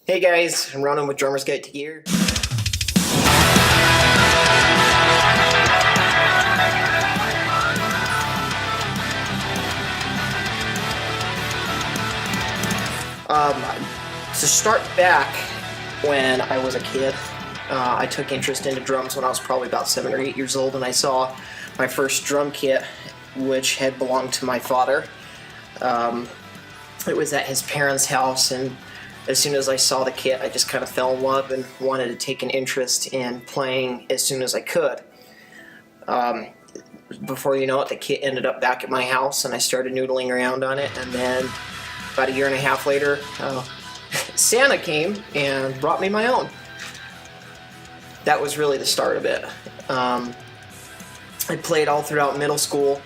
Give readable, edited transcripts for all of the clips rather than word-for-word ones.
Hey guys, I'm Ronan with Drummer's Guide to Gear. To start back when I was a kid, I took interest into drums when I was probably about 7 or 8 years old, and I saw my first drum kit, which had belonged to my father. It was at his parents' house, and as soon as I saw the kit, I just kind of fell in love and wanted to take an interest in playing as soon as I could. Before you know it, the kit ended up back at my house, and I started noodling around on it, and then about a year and a half later, Santa came and brought me my own. That was really the start of it. I played all throughout middle school,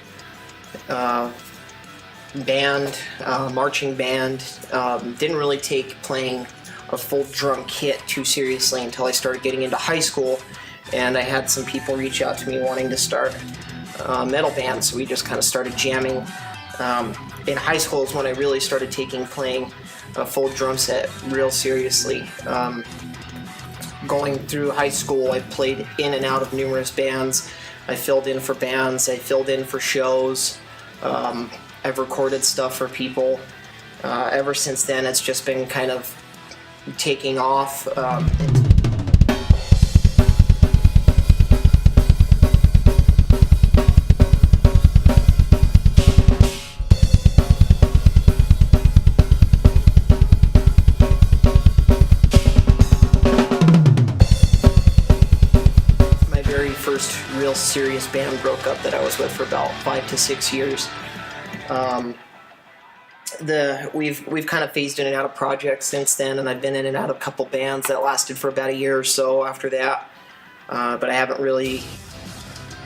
band, marching band. Didn't really take playing a full drum kit too seriously until I started getting into high school, and I had some people reach out to me wanting to start a metal band, so we just kind of started jamming. In high school is when I really started taking playing a full drum set real seriously. Going through high school, I played in and out of numerous bands. I filled in for bands, I filled in for shows. I've recorded stuff for people. Ever since then, it's just been kind of taking off. My very first real serious band broke up that I was with for about 5 to 6 years. We've kind of phased in and out of projects since then, and I've been in and out of a couple bands that lasted for about a year or so after that, but I haven't really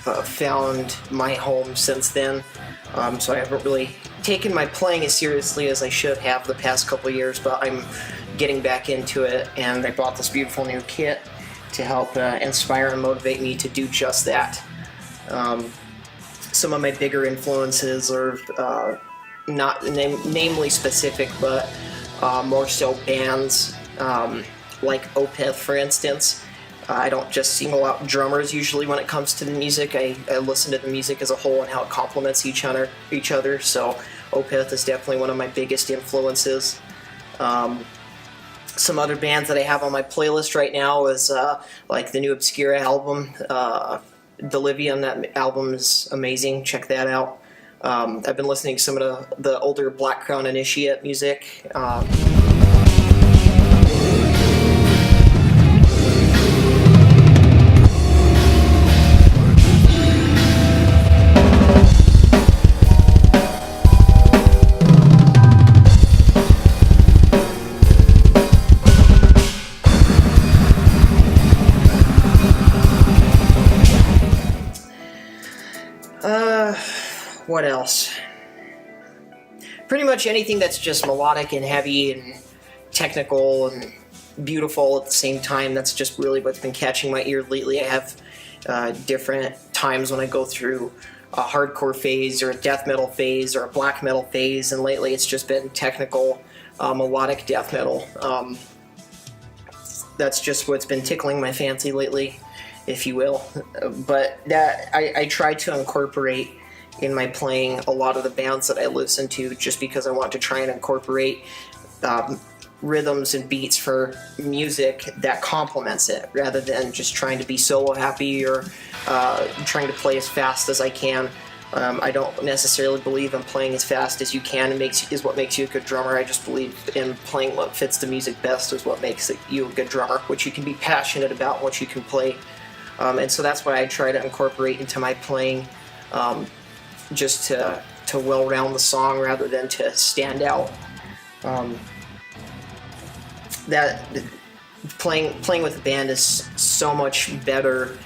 found my home since then, so I haven't really taken my playing as seriously as I should have the past couple years, but I'm getting back into it, and I bought this beautiful new kit to help inspire and motivate me to do just that. Some of my bigger influences are not namely specific, but more so bands like Opeth, for instance. I don't just single out drummers usually when it comes to the music. I listen to the music as a whole and how it complements each other. So Opeth is definitely one of my biggest influences. Some other bands that I have on my playlist right now is like the new Obscura album, Delivium. That album is amazing. Check that out. I've been listening to some of the older Black Crown Initiate music. What else? Pretty much anything that's just melodic and heavy and technical and beautiful at the same time. That's just really what's been catching my ear lately. I have different times when I go through a hardcore phase or a death metal phase or a black metal phase, and lately it's just been technical, melodic death metal. That's just what's been tickling my fancy lately, if you will. But that I try to incorporate in my playing a lot of the bands that I listen to, just because I want to try and incorporate rhythms and beats for music that complements it, rather than just trying to be solo happy or trying to play as fast as I can. I don't necessarily believe in playing as fast as you can is what makes you a good drummer. I just believe in playing what fits the music best is what makes you a good drummer, which you can be passionate about, what you can play. And so that's why I try to incorporate into my playing, just to well round the song rather than to stand out. That playing with a band is so much better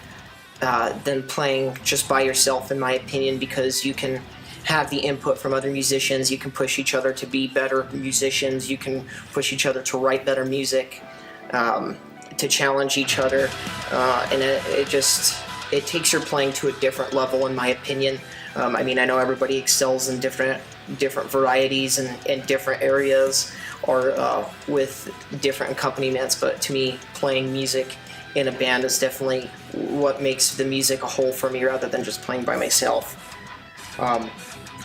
than playing just by yourself, in my opinion, because you can have the input from other musicians. You can push each other to be better musicians. You can push each other to write better music, to challenge each other, and it takes your playing to a different level, in my opinion. I mean, I know everybody excels in different varieties and in different areas or with different accompaniments, but to me, playing music in a band is definitely what makes the music a whole for me rather than just playing by myself.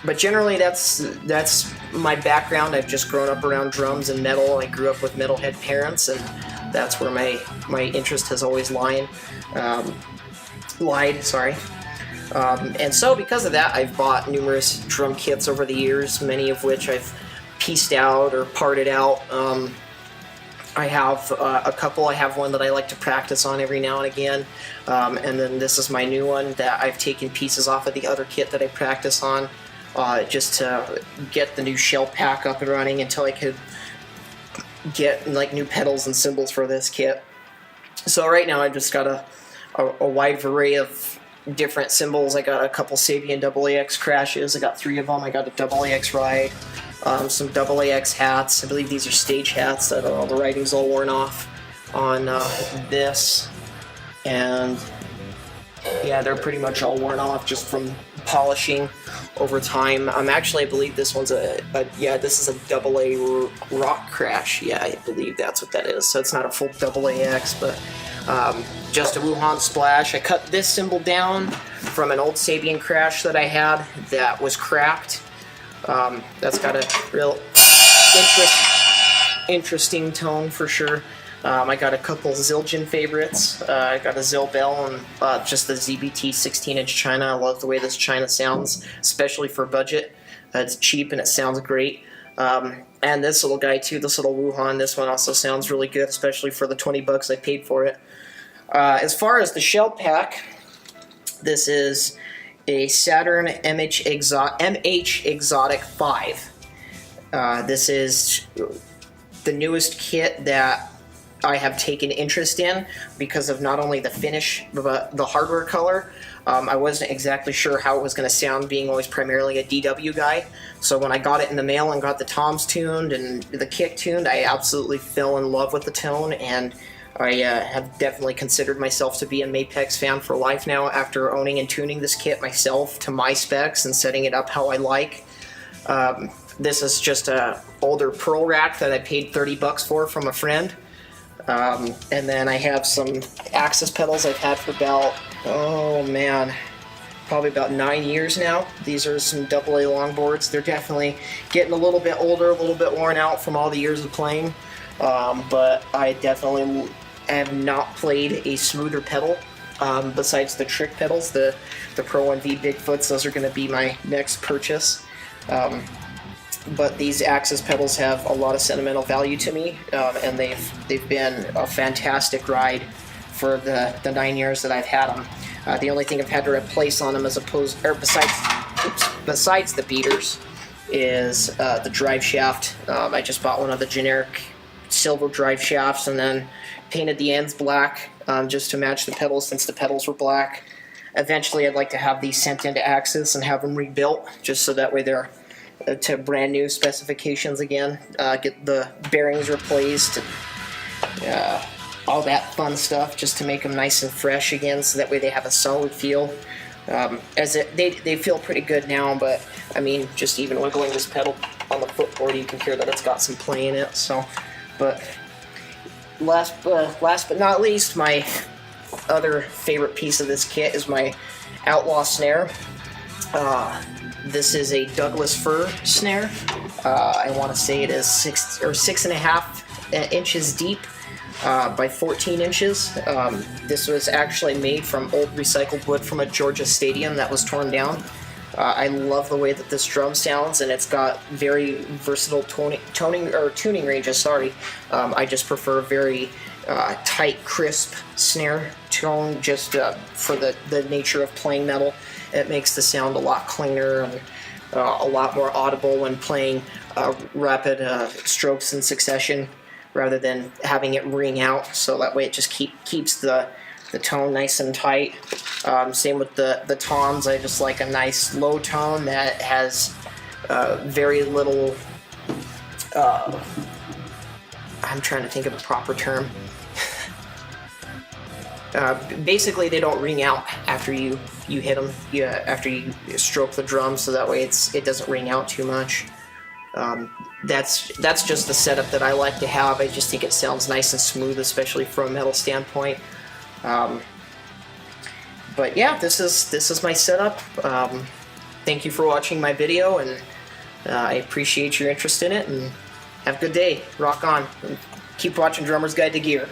But generally, that's my background. I've just grown up around drums and metal. I grew up with metalhead parents, and that's where my interest has always lied. And so because of that, I've bought numerous drum kits over the years, many of which I've pieced out or parted out. I have a couple. I have one that I like to practice on every now and again, and then this is my new one that I've taken pieces off of the other kit that I practice on, just to get the new shell pack up and running until I could get like new pedals and cymbals for this kit. So right now I've just got a wide array of different cymbals. I got a couple Sabian AAX crashes. I got 3 of them. I got a AAX ride. Some AAX hats. I believe these are stage hats that all the writing's all worn off on this, and yeah, they're pretty much all worn off just from polishing over time. Actually, I believe this one's this is a AA rock crash. Yeah, I believe that's what that is. So it's not a full AAX, but just a Wuhan splash. I cut this cymbal down from an old Sabian crash that I had that was cracked. That's got a real interesting tone for sure. I got a couple Zildjian favorites. I got a Zill Bell and just the ZBT 16-inch China. I love the way this China sounds, especially for budget. It's cheap and it sounds great. And this little guy too, this little Wuhan, this one also sounds really good, especially for the $20 I paid for it. As far as the shell pack, this is a Saturn MH Exotic 5. This is the newest kit that I have taken interest in because of not only the finish but the hardware color. I wasn't exactly sure how it was going to sound, being always primarily a DW guy. So when I got it in the mail and got the toms tuned and the kick tuned, I absolutely fell in love with the tone, and I have definitely considered myself to be a Mapex fan for life now after owning and tuning this kit myself to my specs and setting it up how I like. This is just a older Pearl rack that I paid $30 for from a friend. And then I have some Axis pedals I've had for about, probably about 9 years now. These are some AA longboards. They're definitely getting a little bit older, a little bit worn out from all the years of playing. But I definitely have not played a smoother pedal besides the trick pedals, the Pro 1V Bigfoots. Those are going to be my next purchase. But these Axis pedals have a lot of sentimental value to me, and they've been a fantastic ride for the 9 years that I've had them. The only thing I've had to replace on them, besides the beaters, is the drive shaft. I just bought one of the generic silver drive shafts and then painted the ends black just to match the pedals, since the pedals were black. Eventually I'd like to have these sent into Axis and have them rebuilt, just so that way they're to brand new specifications again. Get the bearings replaced, all that fun stuff, just to make them nice and fresh again, so that way they have a solid feel. They feel pretty good now, but I mean, just even wiggling this pedal on the footboard, you can hear that it's got some play in it. So, but last but not least, my other favorite piece of this kit is my Outlaw snare. This is a Douglas fir snare. I want to say it is 6.5 inches deep by 14 inches. This was actually made from old recycled wood from a Georgia stadium that was torn down. I love the way that this drum sounds, and it's got very versatile tuning ranges. I just prefer very tight, crisp snare tone, just for the nature of playing metal. It makes the sound a lot cleaner and a lot more audible when playing rapid strokes in succession, rather than having it ring out. So that way it just keeps the tone nice and tight. Same with the toms. I just like a nice low tone that has very little. I'm trying to think of a proper term. Basically, they don't ring out after you hit them. After you stroke the drum, so that way it doesn't ring out too much. that's just the setup that I like to have. I just think it sounds nice and smooth, especially from a metal standpoint. But yeah, this is my setup. Thank you for watching my video, and I appreciate your interest in it, and have a good day. Rock on. And keep watching Drummer's Guide to Gear.